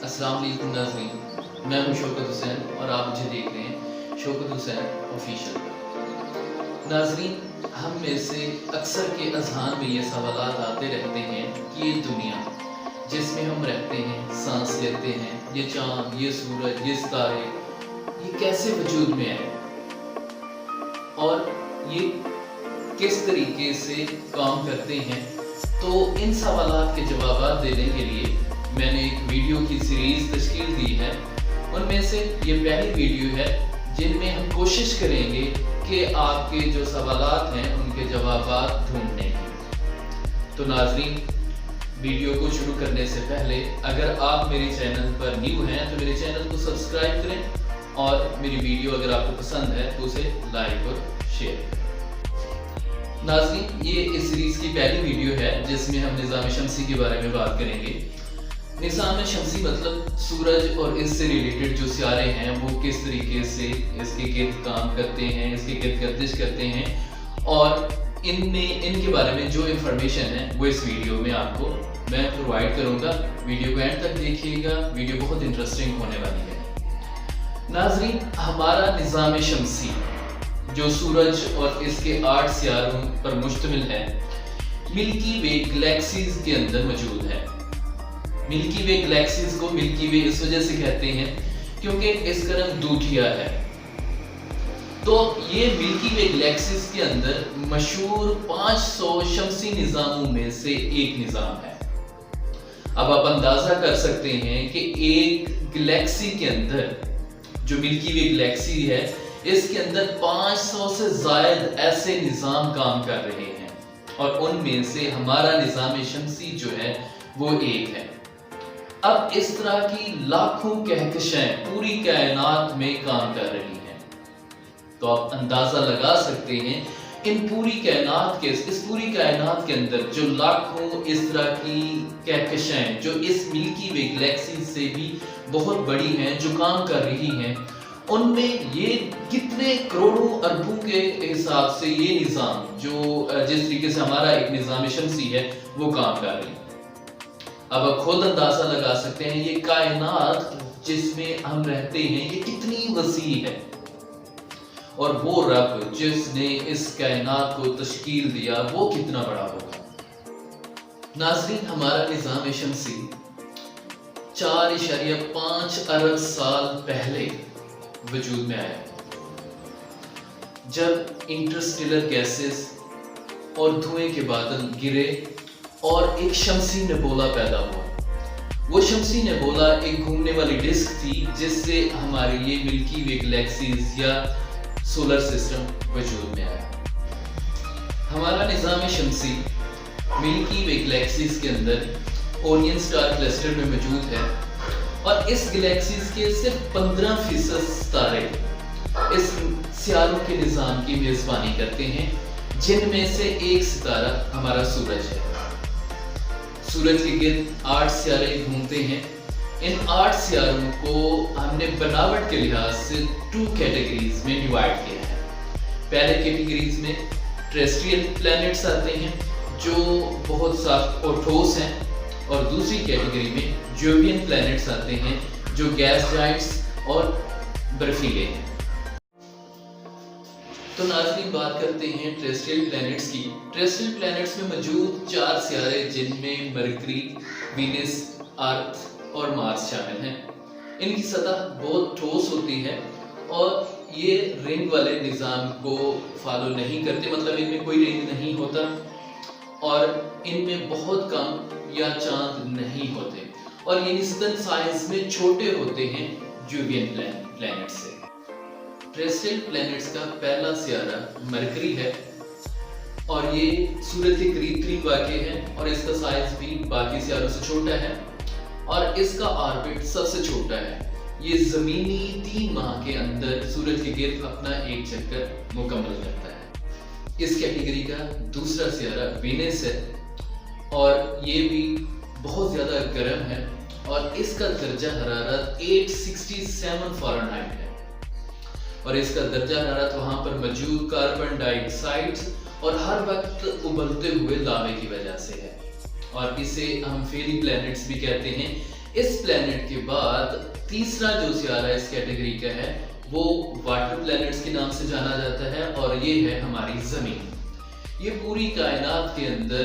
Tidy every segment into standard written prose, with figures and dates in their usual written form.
अस्सलाम वालेकुम नाज़रीन, मैं हूं शौकत हुसैन और आप मुझे देख रहे हैं शौकत हुसैन ऑफिशियल। नाज़रीन, हम में से अक्सर के अज़हान में ये सवालात आते रहते हैं कि ये दुनिया जिसमें हम रहते हैं, सांस लेते हैं, ये चाँद, ये सूरज, ये सितारे, ये कैसे वजूद में आए और ये किस तरीके से काम करते हैं। तो इन सवालात के जवाब देने के लिए मैंने एक वीडियो की सीरीज़ तश्कील दी है। उनमें से ये पहली वीडियो है जिनमें हम कोशिश करेंगे कि आपके जो सवालात हैं उनके जवाब ढूंढने की। तो नाज़रीन, वीडियो को शुरू करने से पहले अगर आप मेरे चैनल पर न्यू हैं तो मेरे चैनल को सब्सक्राइब करें और मेरी वीडियो अगर आपको पसंद है तो उसे लाइक और शेयर करें। नाज़रीन, ये इस सीरीज़ की पहली वीडियो है जिसमें हम निज़ाम शमसी के बारे में बात करेंगे। निज़ाम शमसी मतलब सूरज और इससे रिलेटेड जो सियारे हैं वो किस तरीके से इसके गिर्द काम करते हैं, इसके गिर्द गर्दिश करते हैं और इनके बारे में जो इन्फॉर्मेशन है वो इस वीडियो में आपको मैं प्रोवाइड करूंगा। वीडियो को एंड तक देखिएगा, वीडियो बहुत इंटरेस्टिंग होने वाली है। नाज़रीन, हमारा निज़ाम शमसी जो सूरज और इसके 8 सियारों पर मुश्तमिल है, मिल्की वे गैलेक्सीज के अंदर मौजूद है। मिल्की वे गैलेक्सीज को मिल्की वे इस वजह से कहते हैं क्योंकि इसका रंग दूधिया है। तो ये मिल्की वे गैलेक्सीज के अंदर मशहूर 500 शमसी निज़ामों में से एक निज़ाम है। अब आप अंदाजा कर सकते हैं कि एक गैलेक्सी के अंदर जो मिल्की वे गैलेक्सी है इसके अंदर 500 से ज़ायद ऐसे निज़ाम काम कर रहे हैं और उनमें से हमारा निज़ाम शमसी जो है वो एक है। अब इस तरह की लाखों कहकशाएं पूरी कायनात में काम कर रही हैं, तो आप अंदाजा लगा सकते हैं इस पूरी कायनात के अंदर जो लाखों इस तरह की कहकशाएं जो इस मिल्की वे गैलेक्सी से भी बहुत बड़ी हैं जो काम कर रही हैं, उनमें ये कितने करोड़ों अरबों के हिसाब से ये निज़ाम जो जिस तरीके से हमारा एक निज़ाम शमसी है वो काम कर रही है। अब आप खुद अंदाजा लगा सकते हैं ये कायनात जिसमें हम रहते हैं ये कितनी वसी है और वो रब जिसने इस कायनात को तश्कील दिया वो कितना बड़ा होगा। नाज़रीन, हमारा निज़ाम शमसी 4.5 अरब साल पहले वजूद में आया जब इंटरस्टेलर गैसेस और धुएं के बादल गिरे और एक शमसी नेबुला पैदा हुआ। वो शमसी नेबुला एक घूमने वाली डिस्क थी जिससे हमारी ये मिल्की वे गैलेक्सीज या सोलर सिस्टम वजूद में आया। हमारा निज़ाम शमसी मिल्की वे गैलेक्सीज के अंदर ओरियन स्टार क्लस्टर में मौजूद है और इस गैलेक्सीज के सिर्फ 15% सितारे इस सियारों के निज़ाम की मेज़बानी करते हैं, जिनमें से एक सितारा हमारा सूरज है। सूरज के गिर्द 8 सियारे घूमते हैं। इन 8 सियारों को हमने बनावट के लिहाज से 2 कैटेगरीज में डिवाइड किया है। पहले कैटेगरीज में टेरेस्ट्रियल प्लैनेट्स आते हैं जो बहुत सख्त और ठोस हैं और दूसरी कैटेगरी में जोवियन प्लैनेट्स आते हैं जो गैस जाइंट्स और बर्फीले हैं। तो नाज़रीन, बात करते हैं टेरेस्ट्रियल प्लैनेट्स की। टेरेस्ट्रियल प्लैनेट्स में मौजूद 4 सियारे जिनमें मरकरी, वीनस, अर्थ और मार्स शामिल हैं। इनकी सतह बहुत ठोस होती है और ये रिंग वाले निज़ाम को फॉलो नहीं करते, मतलब इनमें कोई रिंग नहीं होता और इनमें बहुत कम या चांद नहीं होते और ये निस्बतन साइज में छोटे होते हैं जोवियन प्लैनेट से। टेरेस्ट्रियल प्लैनेट्स का पहला सियारा मरकरी है और ये सूरज के करीब वाक़ई है और इसका साइज भी बाकी सियारों से छोटा है और इसका ऑर्बिट सबसे छोटा है। ये ज़मीनी 3 माह के अंदर सूरज के गिर्द अपना एक चक्कर मुकम्मल करता है। इस कैटेगरी का दूसरा सियारा वीनस है और ये भी बहुत ज़्यादा गर्म है और इसका दर्जा हरारत 867 फ़ारेनहाइट है और इसका दर्जा हरारत वहाँ पर मौजूद कार्बन डाइऑक्साइड और हर वक्त उबलते हुए लावे की वजह से है और इसे हम फेरी प्लैनेट्स भी कहते हैं। इस प्लैनेट के बाद तीसरा जो सियारा इस कैटेगरी का है वो वाटर प्लैनेट्स के नाम से जाना जाता है, और ये है हमारी ज़मीन। ये पूरी कायनात के अंदर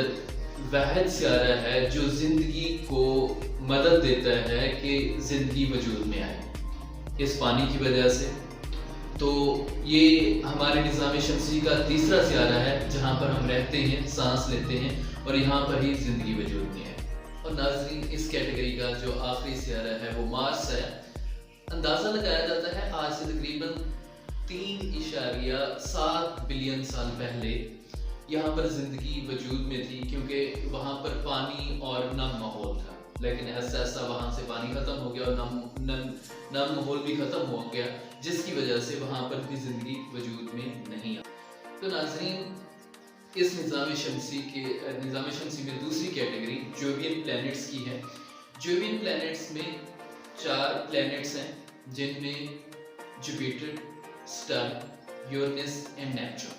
वाहिद सियारा है जो ज़िंदगी को मदद देता है कि ज़िंदगी वजूद में आए इस पानी की वजह से। तो ये हमारे निज़ाम शमसी का तीसरा सियारा है जहाँ पर हम रहते हैं, सांस लेते हैं, और यहाँ पर ही ज़िंदगी वजूद में है। और नाज़रीन, इस कैटेगरी का जो आखिरी सियारा है वो मार्स है। अंदाज़ा लगाया जाता है आज से तकरीबन 3.7 बिलियन साल पहले यहाँ पर ज़िंदगी वजूद में थी, क्योंकि वहाँ पर पानी और नम माहौल था। लेकिन ऐसा ऐसा वहाँ से पानी ख़त्म हो गया और नम माहौल भी ख़त्म हो गया, जिसकी वजह से वहाँ पर भी ज़िंदगी वजूद में नहीं आई। तो नाज़रीन, इस निज़ाम शमसी में दूसरी कैटेगरी जोवियन प्लैनेट्स की है। जोवियन प्लैनेट्स में 4 प्लैनेट्स हैं, जिनमें Jupiter, Saturn, Uranus and Neptune.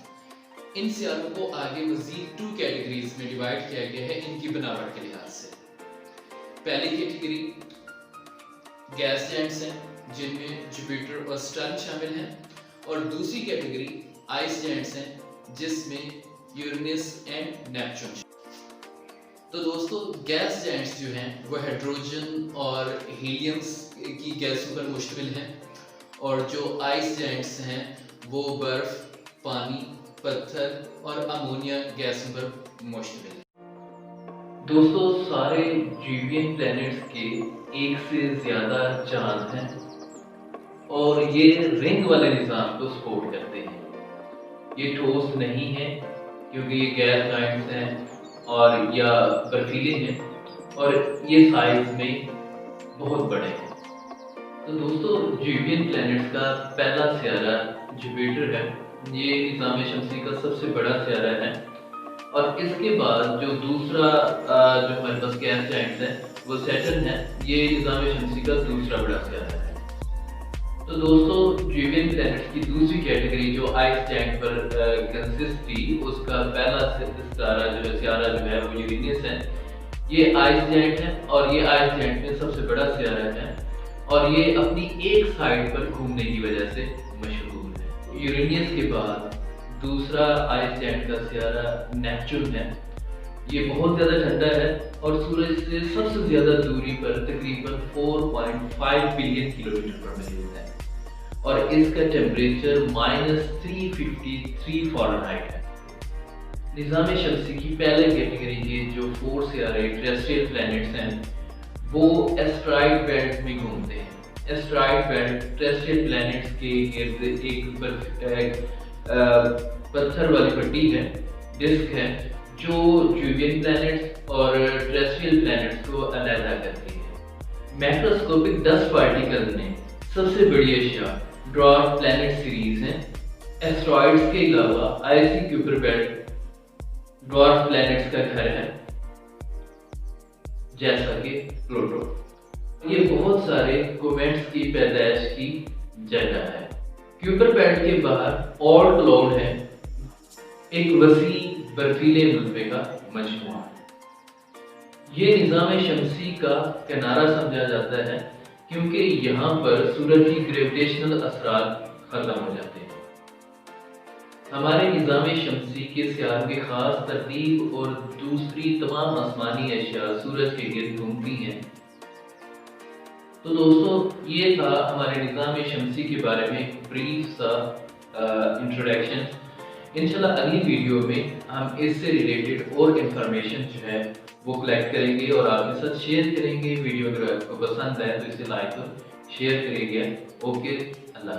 इन सियारों को आगे मज़ीद 2 कैटेगरीज में डिवाइड किया गया है इनकी बनावट के लिहाज से। पहली कैटेगरी गैस जायंट्स हैं, जिनमें जुपिटर और सैटर्न शामिल हैं, और दूसरी कैटेगरी आइस जायंट्स हैं, जिसमें यूरेनस एंड नेपच्यून। तो दोस्तों, गैस जायंट्स जो हैं वो हाइड्रोजन और हीलियम की गैसों पर मुश्तमिल हैं, और जो आइस जायंट्स हैं वो बर्फ, पानी, पत्थर और अमोनिया गैसों पर मुश्तमिल है। दोस्तों, सारे जोवियन प्लैनेट्स के एक से ज़्यादा चांद हैं, और ये रिंग वाले निज़ाम को सपोर्ट करते हैं। ये ठोस नहीं है क्योंकि ये गैस जायंट्स हैं और या बर्फीले हैं, और ये साइज में बहुत बड़े हैं। तो दोस्तों, जोवियन प्लैनेट्स का पहला सियारा जुपिटर है। ये निज़ाम शमसी का सबसे बड़ा सियारा है, और इसके बाद जो दूसरा जो हमारे पास गैस जायंट्स है वो सैटर्न है। ये निज़ाम शमसी का दूसरा बड़ा सियारा है। तो दोस्तों, जोवियन प्लैनेट्स की दूसरी कैटेगरी जो आइस जायंट पर कंसिस्ट थी, उसका पहला सियारा जो है वो यूरेनस है। ये आइस जायंट है, और ये आइस जायंट में सबसे बड़ा सियारा है, और ये अपनी एक साइड पर घूमने की वजह से मशहूर है। यूरेनस के बाद दूसरा आइस जायंट का सियारा नेपच्यून है। ये बहुत ज़्यादा ठंडा है और सूरज से सबसे ज़्यादा दूरी पर तकरीबन 4.5 बिलियन किलोमीटर पर मौजूद है, और इसका टेम्परेचर -353 फ़ारेनहाइट है। निज़ाम शमसी की पहले कैटेगरी के जो 4 सियारे टेरेस्ट्रियल प्लैनेट्स हैं वो एस्टेरॉयड बेल्ट में घूमते हैं। एस्टेरॉयड बेल्ट टेरेस्ट्रियल प्लैनेट्स के इर्द एक पत्थर वाली पट्टी है, डिस्क है, जो जोवियन प्लैनेट्स और टेरेस्ट्रियल प्लैनेट्स को अलग करती है। मैक्रोस्कोपिक डस्ट पार्टिकल में सबसे बड़ी अशिया ड्वार्फ प्लैनेट सीरीज है। एस्टेरॉयड्स के अलावा IC Kuiper belt dwarf planets का घर है, जैसा कि प्लूटो। ये बहुत सारे कोमेट्स की पैदाइश की जगह है। क्यूपर बेल्ट के बाहर ऑल्ट क्लाउड है, एक वसी बर्फीले मलबे का मजमूआ। ये निज़ाम शमसी का किनारा समझा जाता है, क्योंकि यहाँ पर सूरज की ग्रेविटेशनल असरात खत्म हो जाते हैं। हमारे निज़ाम शमसी के सियारों की खास तरतीब और दूसरी तमाम आसमानी अशिया सूरज के गिर्द घूमती हैं। तो दोस्तों, ये था हमारे निज़ाम शमसी के बारे में ब्रीफ सा इंट्रोडक्शन। इंशाल्लाह अगली वीडियो में हम इससे रिलेटेड और इंफॉर्मेशन जो है वो कलेक्ट करेंगे और आपके साथ शेयर करेंगे। वीडियो अगर आपको पसंद आए तो इसे लाइक और शेयर करिएगा। ओके, अल्लाह।